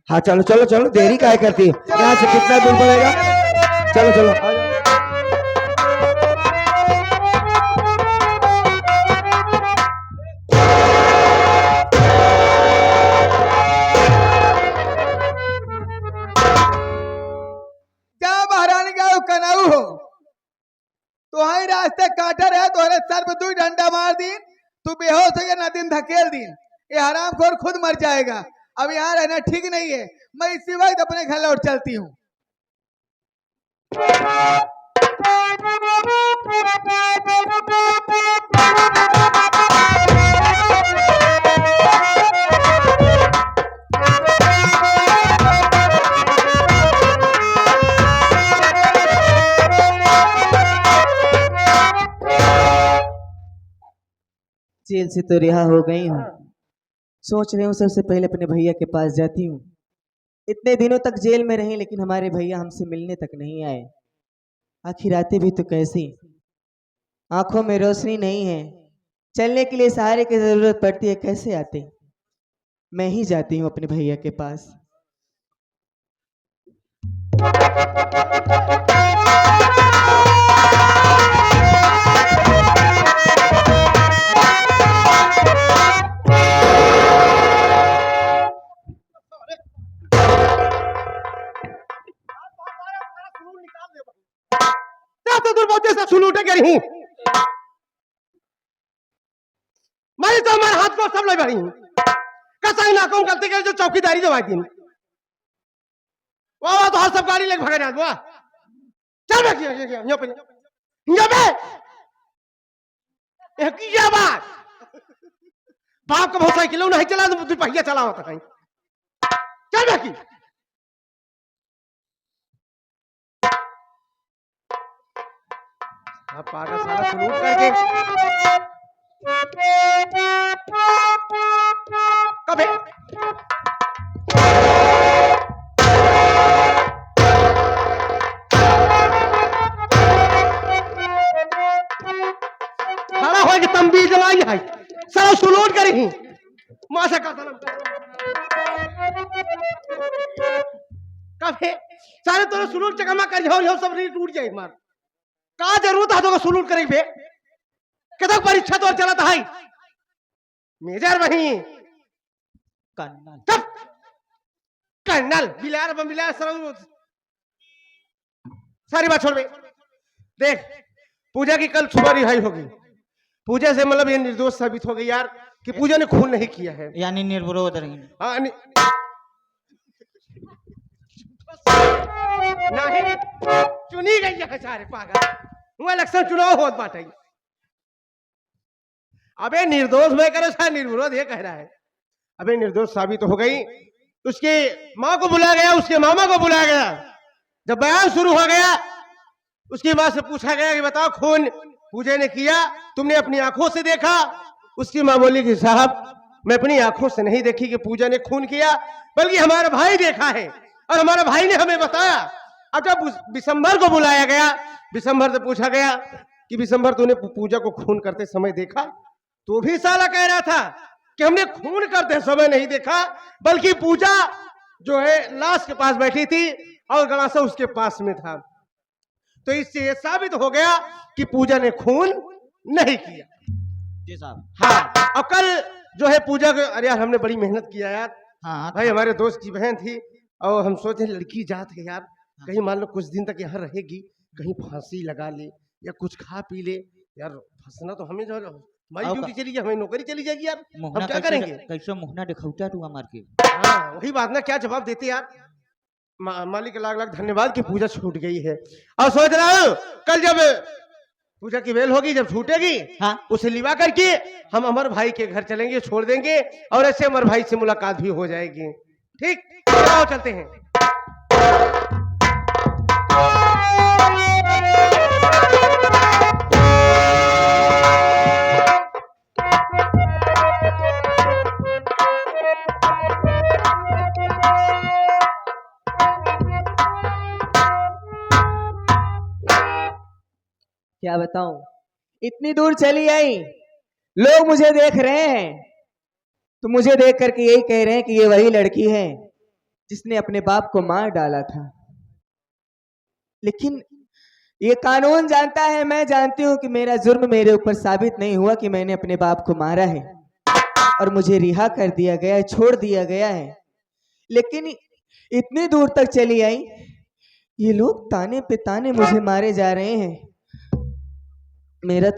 हाँ चलो चलो चलो, देरी काहे करती है? यहाँ से कितना दूर पड़ेगा? चलो चलो आ जाओ। क्या महारानी का कनाऊ हो तो हई रास्ते काटर है तोहरे सर पे दू डंडा मार दी, तू बेहोश हो गया नदी में धकेल दी। ये हरामखोर खुद मर जाएगा। अब यहाँ रहना ठीक नहीं है। मैं इसी वक्त अपने घर लौट चलती हूँ। जेल से तो रिहा हो गई हूँ। सोच रही हूँ सबसे पहले अपने भैया के पास जाती हूँ। इतने दिनों तक जेल में रही लेकिन हमारे भैया हमसे मिलने तक नहीं आए। आखिर आते भी तो कैसे? आंखों में रोशनी नहीं है, चलने के लिए सहारे की जरूरत पड़ती है, कैसे आते? मैं ही जाती हूँ अपने भैया के पास। तो दूर पहुंचे से सुलूटे करी हूं। मैं तो हमारे हाथ को सब ले बड़ी हूं। कसाई नाकों करते के जो चौकीदारी दवाई दिन वाह तो हर सब गाड़ी लेके भागे जात वाह। चल बैठ यहाँ पे यहाँ पे क्या बात? बाप का बहुत साइकिल नहीं चला तो तू पहिया चला होता कहीं। चल बैठ पागल साला सलूट करके कबे खड़ा हो के तंबी जलाई है साला सलूट करी माशा का सलाम कबे सारे तोरे सलूट चकमा कर हो सब रील टूट जाए मार का जरूरत है तो सुलूट करें बे कदक परीक्षा तो चला था मेजर वही कर्नल तब कर्नल बिलार बिलार सारी बात छोड़ बे। देख पूजा की कल सुबह रिहाई होगी। पूजा से मतलब ये निर्दोष साबित हो गई यार कि पूजा ने खून नहीं किया है, यानी निर्विरोध रही। नहीं चुनी गई है सारे पागल वो इलेक्शन चुनाव होत बाटे। अबे निर्दोष मैं करे सा निर्विरोध ये कह रहा है। अबे निर्दोष साबित हो गई। उसके माँ को बुलाया गया, उसके मामा को बुलाया गया। जब बयान शुरू हो गया उसकी माँ से पूछा गया कि बताओ खून पूजा ने किया, तुमने अपनी आंखों से देखा? उसकी माँ बोली कि साहब मैं अपनी आंखों से नहीं देखी कि पूजा ने खून किया, बल्कि हमारा भाई देखा है और हमारे भाई ने हमें बताया। अब जब विशंभर को बुलाया गया, विशंभर से पूछा गया कि विशंभर तूने पूजा को खून करते समय देखा? तो भी साला कह रहा था कि हमने खून करते समय नहीं देखा, बल्कि पूजा जो है लाश के पास बैठी थी और गलासा उसके पास में था। तो इससे साबित हो गया कि पूजा ने खून नहीं किया। जी साहब। हाँ और कल जो है पूजा को, अरे यार हमने बड़ी मेहनत किया यार। हाँ भाई हमारे दोस्त की बहन थी और हम सोचे लड़की जात है यार, कहीं मान लो कुछ दिन तक यहाँ रहेगी, कहीं फांसी लगा ले या कुछ खा पी ले यार। फंसना तो हमें जो हमारी ड्यूटी चली जाए, हमें नौकरी चली जाएगी यार, हम क्या करेंगे? कैसे मुहना दिखौटा तू मार के। हाँ वही बात ना, क्या जवाब देते यार। मालिक का लाख लाख धन्यवाद कि पूजा छूट गई है। और सोच रहा हूँ कल जब पूजा की बेल होगी, जब छूटेगी, हाँ उसे लिवा करके हम अमर भाई के घर चलेंगे, छोड़ देंगे और ऐसे अमर भाई से मुलाकात भी हो जाएगी। ठीक, चलो चलते हैं। क्या बताऊं, इतनी दूर चली आई, लोग मुझे देख रहे हैं तो मुझे देख करके यही कह रहे हैं कि ये वही लड़की है जिसने अपने बाप को मार डाला था। लेकिन ये कानून जानता है, मैं जानती हूँ कि मेरा जुर्म मेरे ऊपर साबित नहीं हुआ कि मैंने अपने बाप को मारा है, और मुझे रिहा कर दिया गया है, छोड़ दिया गया है। लेकिन इतनी दूर तक चली आई, ये लोग ताने पे ताने मुझे मारे जा रहे हैं। मेरी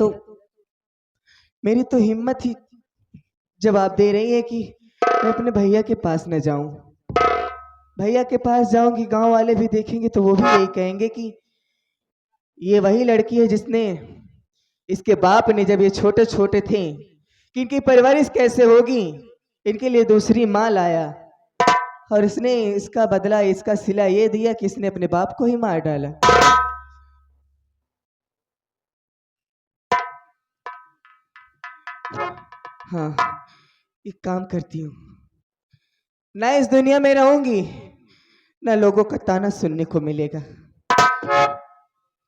तो हिम्मत ही जवाब दे रही है कि मैं अपने भैया के पास न जाऊं। भैया के पास जाऊंगी, गांव वाले भी देखेंगे तो वो भी यही कहेंगे कि ये वही लड़की है जिसने, इसके बाप ने जब ये छोटे छोटे थे कि इनकी परवरिश कैसे होगी, इनके लिए दूसरी माँ लाया, और इसने इसका बदला, इसका सिला ये दिया कि इसने अपने बाप को ही मार डाला। हाँ, एक काम करती हूँ, ना इस दुनिया में रहूंगी, ना लोगों का ताना सुनने को मिलेगा।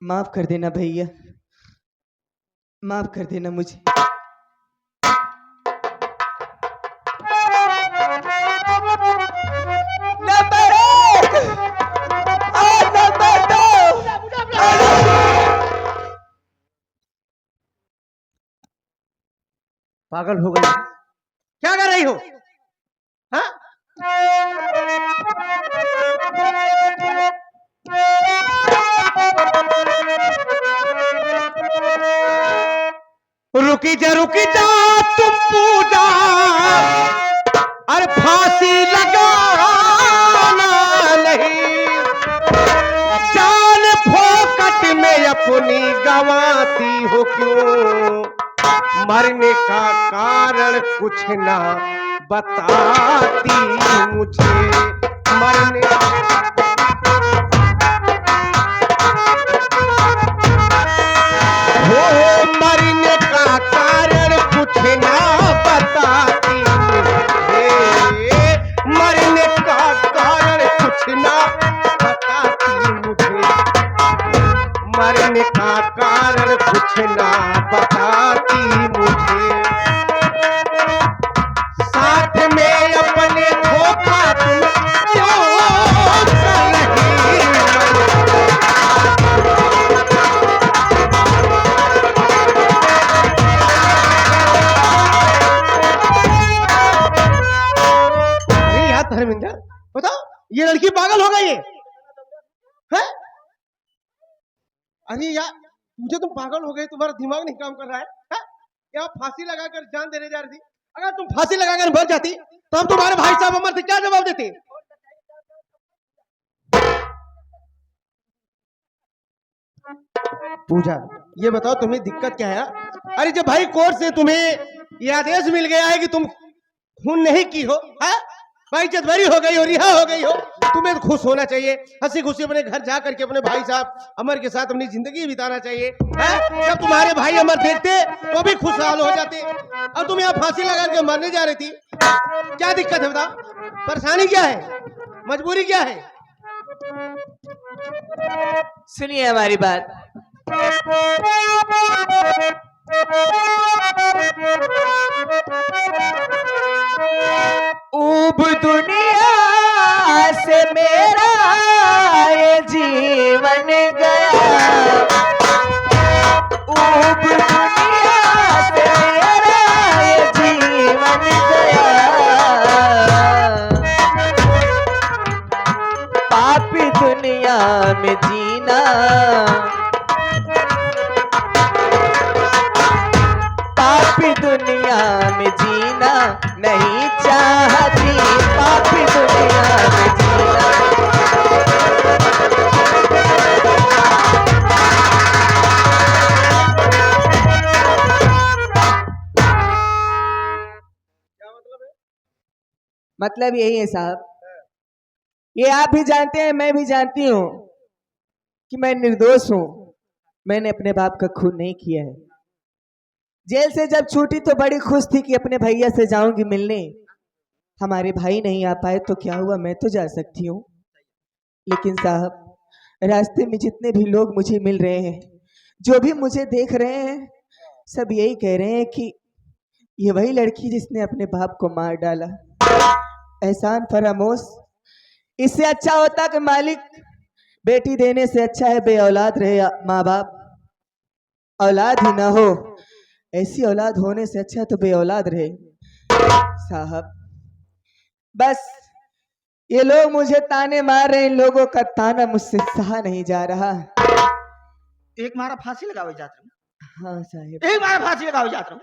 माफ कर देना भैया, माफ कर देना मुझे। नंबर 1 और नंबर 2। पागल हो गई, क्या कर रही हो? हाँ? रुकी जा तुम पूजा, अरे फांसी लगाना नहीं, जान फोकट में अपनी गंवाती हो क्यों? मरने का कारण कुछ ना बताती मुझे, मरने हो, मरने का कारण कुछ ना बताती मुझे, मरने का कारण कुछ ना बताती मुझे, मरने का कारण कुछ ना बताती मुझे, साथ में अपने धोखा तुम क्यों कर रही अरे यार धर्मेंद्र, बताओ ये लड़की पागल हो गई है? अरे यार मुझे तुम पागल हो गए, तुम्हारा दिमाग नहीं काम कर रहा है? क्या फांसी लगाकर जान देने जा रही थी? अगर तुम फांसी लगाकर मर जाती तो हम तुम्हारे भाई साहब अमर से क्या जवाब देते? पूजा, ये बताओ तुम्हें दिक्कत क्या है? अरे जब भाई कोर्ट से तुम्हें यह आदेश मिल गया है कि तुम खून नहीं की हो, भाई जदवरी हो गई हो, रिहा हो गई हो, तुम्हें तो खुश होना चाहिए, हंसी खुशी अपने घर जा करके अपने भाई साहब अमर के साथ अपनी जिंदगी बिताना चाहिए, है? जब तुम्हारे भाई अमर देखते तो भी खुशहाल हो जाते, और तुम यहाँ फांसी लगा के मरने जा रही थी, क्या दिक्कत है बताओ? परेशानी क्या है, मजबूरी क्या है? सुनिए हमारी बात। ऊब दुनिया से मेरा ये जीवन गया, ऊब दुनिया से मेरा ये जीवन गया, पापी दुनिया में जीना, पापी दुनिया में जीना नहीं चाहती, पापी दुनिया में जीना। क्या मतलब है? मतलब यही है साहब, ये आप भी जानते हैं, मैं भी जानती हूँ कि मैं निर्दोष हूँ, मैंने अपने बाप का खून नहीं किया है। जेल से जब छूटी तो बड़ी खुश थी कि अपने भैया से जाऊंगी मिलने, हमारे भाई नहीं आ पाए तो क्या हुआ, मैं तो जा सकती हूँ। लेकिन साहब, रास्ते में जितने भी लोग मुझे मिल रहे हैं, जो भी मुझे देख रहे हैं, सब यही कह रहे हैं कि ये वही लड़की जिसने अपने बाप को मार डाला। एहसान फरामोश, इससे अच्छा होता कि मालिक बेटी देने से अच्छा है बे औलाद रहे माँ बाप, औलाद ही ना हो। ऐसी औलाद होने से अच्छा तो बे औलाद रहे साहब। बस ये लोग मुझे ताने मार रहे हैं, इन लोगों का ताना मुझसे सहा नहीं जा रहा। एक मारा फांसी लगावे जात रहूं, हाँ साहिब। एक मारा फांसी लगावे जात रहूं।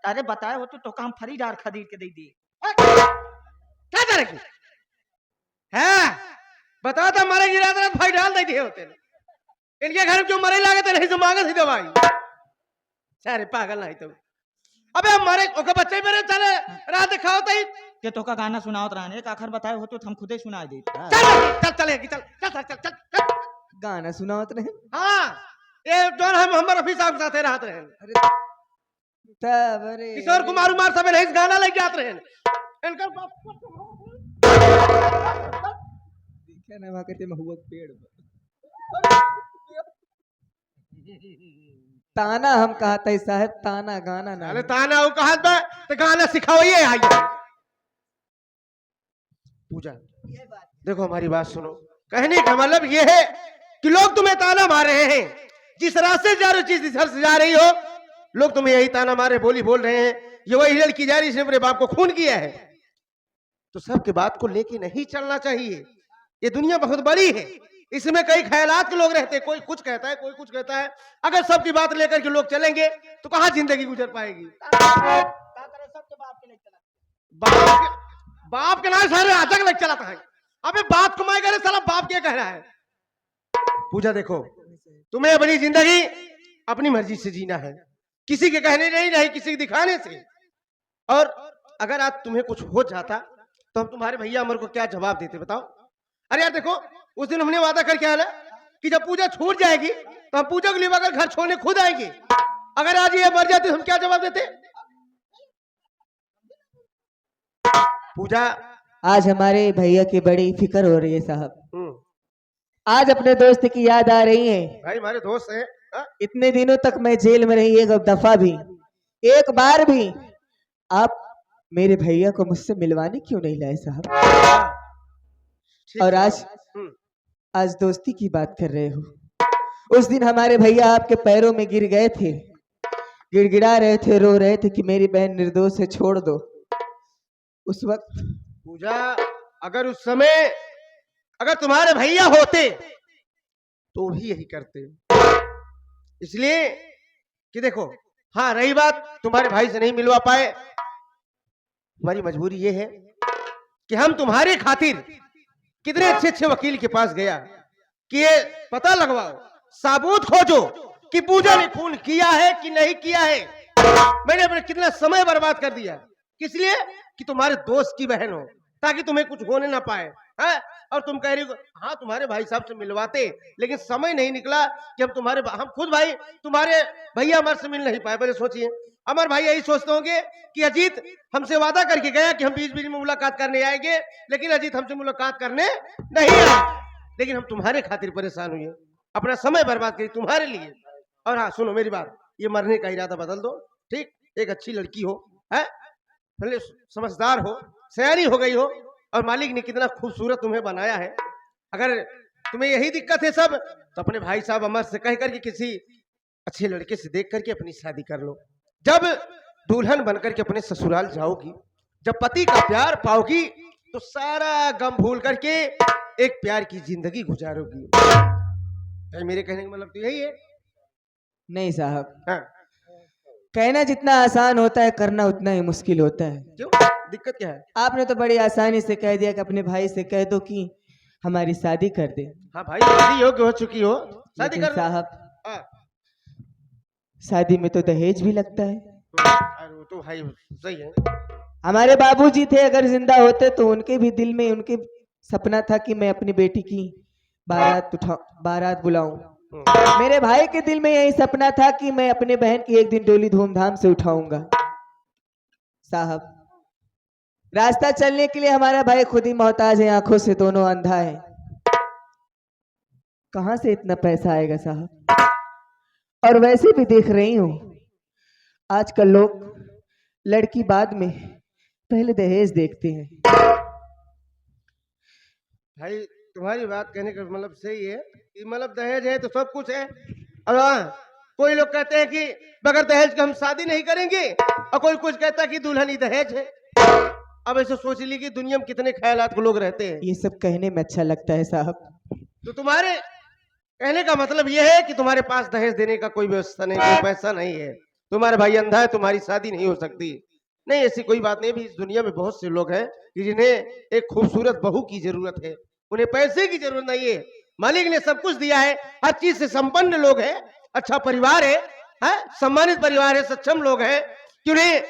अरे बताए हो तो काम फरीदार खरीद के दे दिए। क्या करेगी है बता तो मरे गिरा तो भाई डाल दे दिए होते इनके घर में क्यों मरे लागे तो नहीं तो मांगे थी दवाई सारे पागल नहीं तो अबे हम मरे ओके बच्चे मेरे चले रात खाओ तो के तो का गाना सुनावत रहने एक आखिर बताए हो तो हम खुदे सुना दे। चल चल चलेगी चल चल चल चल चल, चल। गाना सुनाओ तो नहीं। हाँ ये जोन हम मोहम्मद रफी साहब के साथ रहते रहे तब अरे किशोर कुमार उमार सब नहीं गाना लेके आते रहे इनका क्या ना वहाँ कहते महुआ के पेड़ ताना हम कहते हैं साहब, ताना गाना ना। अरे ताना वो कहा तो गाना सिखाओ ये आइए पूजा देखो हमारी बात सुनो कहने का मतलब ये है कि लोग तुम्हें ताना मार रहे हैं जिस रास्ते से जा रही हो जिस दिशा से जा रही हो लोग तुम्हें यही ताना मारे बोली बोल रहे हैं ये वही लड़की जा रही जिसने अपने बाप को खून किया है तो सबके बात को लेके नहीं चलना चाहिए। ये दुनिया बहुत बड़ी है इसमें कई ख्यालात के लोग रहते हैं कोई कुछ कहता है कोई कुछ कहता है अगर सबकी बात लेकर के लोग चलेंगे तो कहां जिंदगी गुजर पाएगी। बाप के नाम सारे आतंक लग चलाता है। अबे बाप कमाई करे साला बाप क्या कह रहा है। पूजा देखो तुम्हें अपनी जिंदगी अपनी मर्जी से जीना है किसी के कहने नहीं किसी के दिखाने से। और अगर आज तुम्हें कुछ हो जाता तो हम तुम्हारे भैया अमर को क्या जवाब देते बताओ। अरे यार देखो उस दिन हमने वादा करके आया कि जब पूजा छूट जाएगी तो हम पूजा के लिए अगर घर छोड़ने खुद आएंगे। अगर आज ये मर जाती तो हम क्या जवाब देते। पूजा आज हमारे भैया की बड़ी फिक्र हो रही है साहब। आज अपने दोस्त की याद आ रही है। भाई हमारे दोस्त हैं इतने दिनों तक मैं जेल में रही, एक दफा भी एक बार भी आप मेरे भैया को मुझसे मिलवाने क्यों नहीं लाए साहब। और आज दोस्ती की बात कर रहे हो। उस दिन हमारे भैया आपके पैरों में गिर गए थे, गिड़गिड़ा रहे थे, रो रहे थे कि मेरी बहन निर्दोष है छोड़ दो। उस वक्त पूजा अगर उस समय अगर तुम्हारे भैया होते तो भी यही करते। इसलिए कि देखो हाँ रही बात तुम्हारे भाई से नहीं मिलवा पाए हमारी मजबूरी ये है कि हम तुम्हारे खातिर कितने अच्छे अच्छे वकील के पास गया कि ये पता लगवाओ सबूत खोजो कि पूजा ने खून किया है कि नहीं किया है। मैंने अपने कितना समय बर्बाद कर दिया किस लिए कि तुम्हारे दोस्त की बहन हो ताकि तुम्हें कुछ होने ना पाए है? और तुम कह रही हो हाँ तुम्हारे भाई साहब से मिलवाते लेकिन समय नहीं निकला कि हम खुद भाई तुम्हारे भैया हमारे से मिल नहीं पाए। पहले सोचिए अमर भाई यही सोचते होंगे कि अजीत हमसे वादा करके गया कि हम बीच बीच में मुलाकात करने आएंगे लेकिन अजीत हमसे मुलाकात करने नहीं आए। लेकिन हम तुम्हारे खातिर परेशान हुए अपना समय बर्बाद करी तुम्हारे लिए। और हाँ सुनो मेरी बात ये मरने का इरादा बदल दो ठीक। एक अच्छी लड़की हो है पहले समझदार हो सयानी हो गई हो और मालिक ने कितना खूबसूरत तुम्हें बनाया है। अगर तुम्हें यही दिक्कत है सब तो अपने भाई साहब अमर से कह करके किसी अच्छे लड़के से देख करके अपनी शादी कर लो। जब दुल्हन बनकर के अपने ससुराल जाओगी जब पति का प्यार पाओगी तो सारा गम भूल करके एक प्यार की जिंदगी गुजारोगी। मेरे कहने का मतलब तो यही है। नहीं साहब हाँ। कहना जितना आसान होता है करना उतना ही मुश्किल होता है। क्यों दिक्कत क्या है। आपने तो बड़ी आसानी से कह दिया कि अपने भाई से कह दो कि हमारी शादी कर दे। हाँ भाई शादी योग्य हो चुकी हो शादी लेकिन कर साहब हाँ। शादी में तो दहेज भी लगता है। अरे वो तो भाई सही है। हमारे बाबूजी थे अगर जिंदा होते तो उनके भी दिल में उनके सपना था कि मैं अपनी बेटी की बारात बुलाऊं। मेरे भाई के दिल में यही सपना था कि मैं अपने बहन की एक दिन डोली धूमधाम से उठाऊंगा। साहब रास्ता चलने के लिए हमारा भाई खुद ही मोहताज है, आंखों से दोनों अंधा है। कहां से इतना पैसा आएगा साहब। और वैसे भी देख रही हूं आजकल लोग लड़की बाद में पहले दहेज देखते हैं। भाई तुम्हारी बात कहने का मतलब सही है कि मतलब दहेज है तो सब कुछ है। और हाँ, कोई लोग कहते हैं कि बगैर दहेज के हम शादी नहीं करेंगे, और कोई कुछ कहता है कि दुल्हन ही दहेज है। अब ऐसे सोच ली कि दुनिया में कितने ख्यालात के लोग रहते हैं। ये सब कहने में अच्छा लगता है साहब। तो तुम्हारे कहने का मतलब यह है कि तुम्हारे पास दहेज देने का कोई व्यवस्था नहीं, कोई पैसा नहीं है, तुम्हारा भाई अंधा है, तुम्हारी शादी नहीं हो सकती। नहीं, ऐसी कोई बात नहीं। भी इस दुनिया में बहुत से लोग हैं कि जिन्हें एक खूबसूरत बहू की जरूरत है, उन्हें पैसे की जरूरत नहीं है। मालिक ने सब कुछ दिया है, हर चीज से संपन्न लोग हैं, अच्छा परिवार है, सम्मानित परिवार है, सक्षम लोग हैं कि उन्हें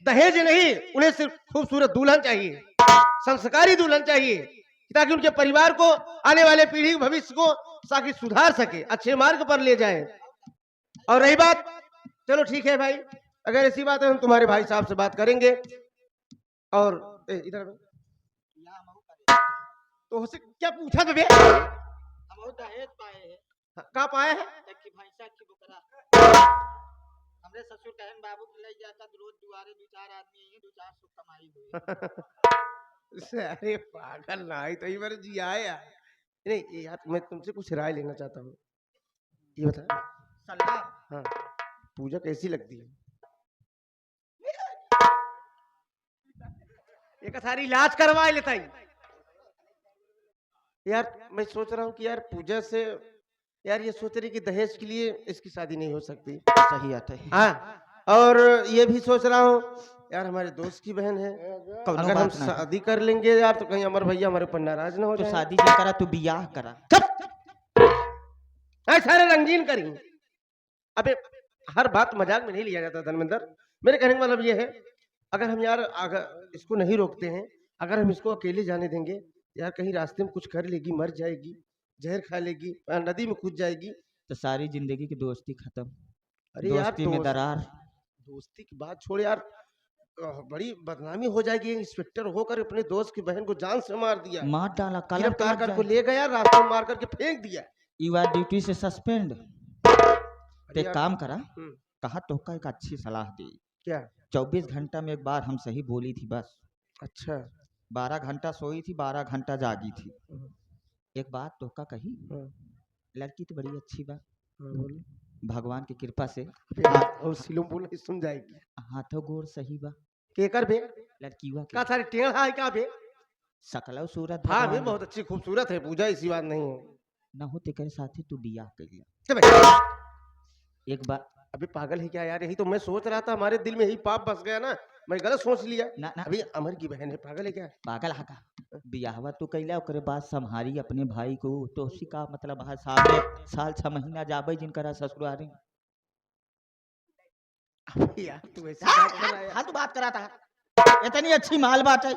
दहेज नहीं, उन्हें सिर्फ खूबसूरत दुल्हन चाहिए, संस्कारी दुल्हन चाहिए, ताकि उनके परिवार को, आने वाले पीढ़ी भविष्य को ताकि सुधार सके, अच्छे मार्ग पर ले जाए। और रही बात, चलो ठीक है भाई, अगर ऐसी बात है हम तुम्हारे भाई साहब से बात करेंगे। और इधर तो उसे क्या पूछा बे? हम दहेज पाए हैं। कहाँ पाए हैं? एक की भैंसा की बकरा हमरे ससुर कहन बाबू के ले जाता रोज दुआरे दो चार आदमी यही दो चार सौ कमाई हुई। अरे पागल ना ही तो ये मेरे जी आए यार। नहीं यार, मैं तुमसे कुछ राय लेना चाहता हूँ। ये बता, सलाह हाँ, पूजा कैसी लगती है? एक सारी इलाज करवा लेता ही यार। मैं सोच रहा हूँ कि यार पूजा से, यार ये सोच रही कि दहेज के लिए इसकी शादी नहीं हो सकती। सही आता है। हाँ, और ये भी सोच रहा हूँ यार, हमारे दोस्त की बहन है, कौनो अगर हम बात ना। शादी कर लेंगे यार तो कहीं अमर भैया हमारे ऊपर नाराज ना हो तो जाए। शादी नहीं करा तो बियाह करा। सारे रंगीन करी। अबे हर बात मजाक में नहीं लिया जाता धर्मेंद्र। मेरे कहने का मतलब ये है, अगर हम यार अगर इसको नहीं रोकते हैं, अगर हम इसको अकेले जाने देंगे, यार कहीं रास्ते में कुछ कर लेगी, मर जाएगी, जहर खा लेगी, नदी में कूद जाएगी, तो सारी जिंदगी की दोस्ती खत्म। अरे यार दोस्ती में दरार। दोस्ती की बात छोड़ यार, बड़ी बदनामी हो जाएगी। इंस्पेक्टर होकर अपने दोस्त की बहन को जान से मार दिया, मार डाला, कलम गिरफ्तार करके ले गया, रास्ते में मार करके फेंक दिया। यू आर ड्यूटी से सस्पेंड। अरे एक यार, काम करा, हम्म, कहा तो का एक अच्छी सलाह दी। क्या? 24 घंटा में एक बार हम सही बोली थी बस। अच्छा, 12 घंटा सोई थी, 12 घंटा जागी थी। एक बात तो का कही, हाँ, लड़की तो बड़ी अच्छी बा, हाँ, बोलो। भगवान की कृपा से और सिलों बोल सुन जाएगी। हाथों गोर सही बा। केकर बे? लड़की हुआ का सारे टेढ़ा है क्या बे? सकलव सूरत हाँ बे, भगवान बहुत अच्छी खूबसूरत है पूजा, इसी बात नहीं है। न हो तेरे साथी तू बियाह कर लिया। चल बे। एक बार अभी पागल है क्या यार? यही तो मैं सोच रहा था, हमारे दिल में यही पाप बस गया ना, मैं गलत सोच लिया। ना ना अभी अमर की बहन है, पागल है क्या? पागल हका बियाहवा तो कैला, ओकरे बाद संहारी अपने भाई को, तो उसी का मतलब है साल 6 महीना जाबे जिनकरा ससुरारी। अबे यार तू ऐसी बात कर रहा है यार। हाँ, तू बात करा था, इतनी अच्छी माल बात है।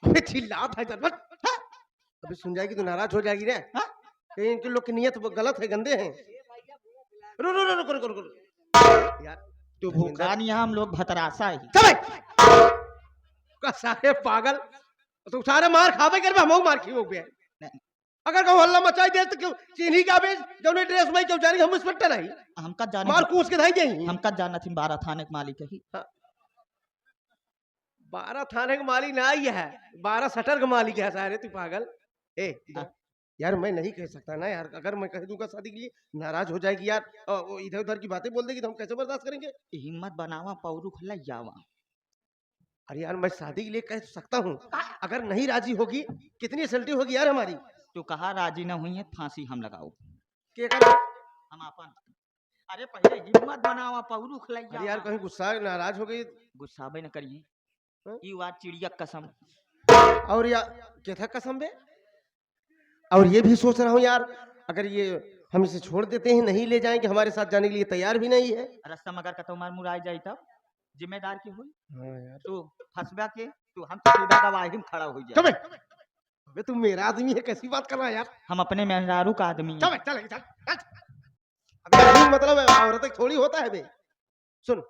अबे चिल्लात है इधर। अबे सुन जाएगी तो नाराज हो जाएगी ना। हाँ? कहीं इनके लोग की नियत गलत है, गंदे हैं। रो रो रो रो रो रो यार, तो भूखा नहीं, हम लोग भतरासा ही। का सारे पागल, तो सारे मार खावे कर हम मार खी हो गए। अगर कहूं हल्ला मचाई दे तो क्यों चीनी का बेच जो ने ड्रेस में क्यों जानी, हम इंस्पेक्टर है, हमका जाने मार कूस के धाई गई। हमका जाना थी 12 थाने के मालिक ही। 12 थाने का मालिक ना ही है, 12 शटर का मालिक है सारे। तू पागल ए यार, मैं नहीं कह सकता ना यार, अगर मैं कह दूंगा शादी के लिए नाराज हो जाएगी यार, और इधर उधर की बातें बोल देगी तो हम कैसे बर्दाश्त करेंगे? हिम्मत बनावा, पौरू खुला जावा। अरे यार मैं शादी के लिए कह सकता हूँ, अगर नहीं राजी होगी, कितनी सैलरी होगी यार हमारी? तो कहा राजी न हुई है, फांसी हम लगाओ। क्या कर? हम अपन, अरे पहले हिम्मत बनावा, पौरू खुला अरे यार कहीं गुस्सा नाराज हो गई? गुस्सा न करिए, हाँ? यू आर चिड़िया कसम। और यार क्या था कसम बे? और ये भी सोच रहा हूँ यार, अगर ये हम इसे छोड़ देते हैं, नहीं ले जाएंगे, हमारे साथ जाने के लिए तैयार भी नहीं है। रस्ता मगर का तुम्हार मुराई जाई तब जिम्मेदार की हुई। हाँ यार, तो फंसबा के तो हम तो सीधा गवाही में खड़ा हो जाए। अबे तू मेरा आदमी है, कैसी बात कर रहा है यार? हम अपने मेहरारू का आदमी हैं। चल। अबे मतलब औरत थोड़ी होता है बे। सुन,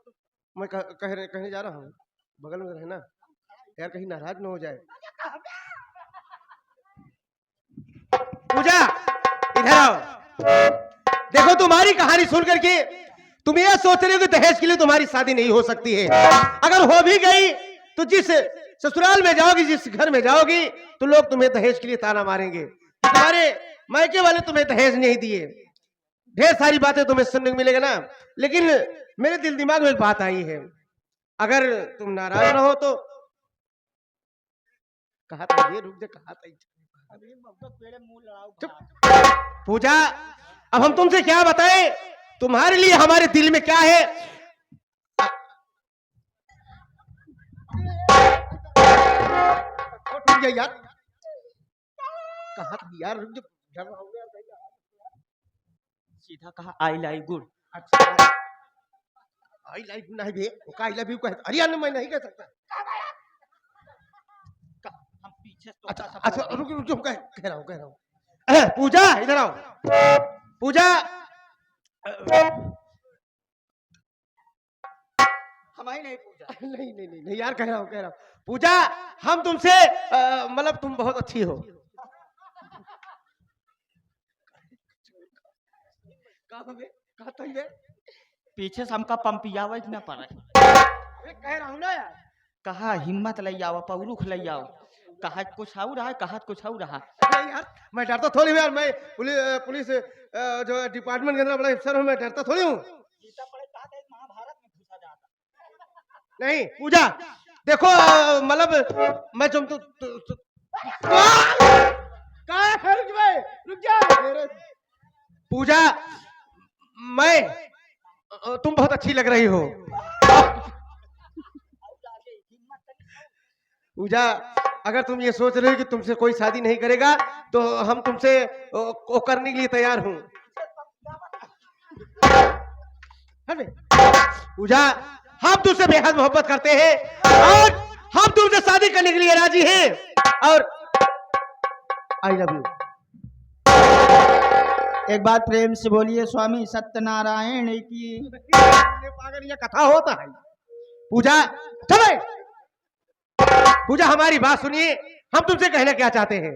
मैं कहने जा रहा हूँ, बगल में रहना यार, कहीं नाराज ना हो जाए। पूजा इधर आओ। देखो तुम्हारी कहानी सुन करके तुम ये सोच रहे हो कि दहेज के लिए तुम्हारी शादी नहीं हो सकती है। अगर हो भी गई तो जिस ससुराल में जाओगी, जिस घर में जाओगी, तो लोग तुम्हें दहेज के लिए ताना मारेंगे। तुम्हारे मायके वाले तुम्हें दहेज नहीं दिए, ढेर सारी बातें तुम्हें सुनने को मिलेगा ना। लेकिन मेरे दिल दिमाग में एक बात आई है, अगर तुम नाराज रहो तो कहा था ये, रुक जा, कहा था चुप। पूजा, अब हम तुमसे क्या बताएं, तुम्हारे लिए हमारे दिल में क्या है। यार कहा था यार, रुक जा, सीधा कहा आई लाइक गुड। अच्छा आई लाइक नहीं बे, आई लव यू कहता, हरियाणा में नहीं कह सकता। हम पीछे तो अच्छा रुक रुक रुक, कह रहा हूँ। पूजा इधर आओ। पूजा, हमारी नहीं पूजा। नहीं यार, कह रहा हूँ। पूजा, हम तुमसे मतलब तुम बहुत अच्छी हो। कहा तो ये पीछे से हमका पंपियावे न पड़े। कह रहा हूँ ना यार। कहा हिम्मत ले आओ, पौरुख ले आओ। कहा कुछ और रहा, कहा कुछ और रहा। नहीं यार, मैं डरता थोड़ी हूँ यार, मैं पुलिस जो डिपार्टमेंट के अंदर बड़ा अफसर हूँ, मैं डरता थोड़ी हूँ। महाभारत में घुसा जाता। नहीं पूजा, देखो मतलब मैं तुम रुक जा पूजा, मैं तुम बहुत अच्छी लग रही हो। पूजा, अगर तुम ये सोच रहे हो कि तुमसे कोई शादी नहीं करेगा, तो हम तुमसे वो करने के लिए तैयार हूं। पूजा, हम तुमसे बेहद मोहब्बत करते हैं और हम तुमसे शादी करने के लिए राजी हैं और आई लव यू। एक बात प्रेम से बोलिए, स्वामी सत्यनारायण की। पागल, ये कथा होता है। पूजा चले, पूजा हमारी बात सुनिए, हम तुमसे कहना क्या चाहते हैं।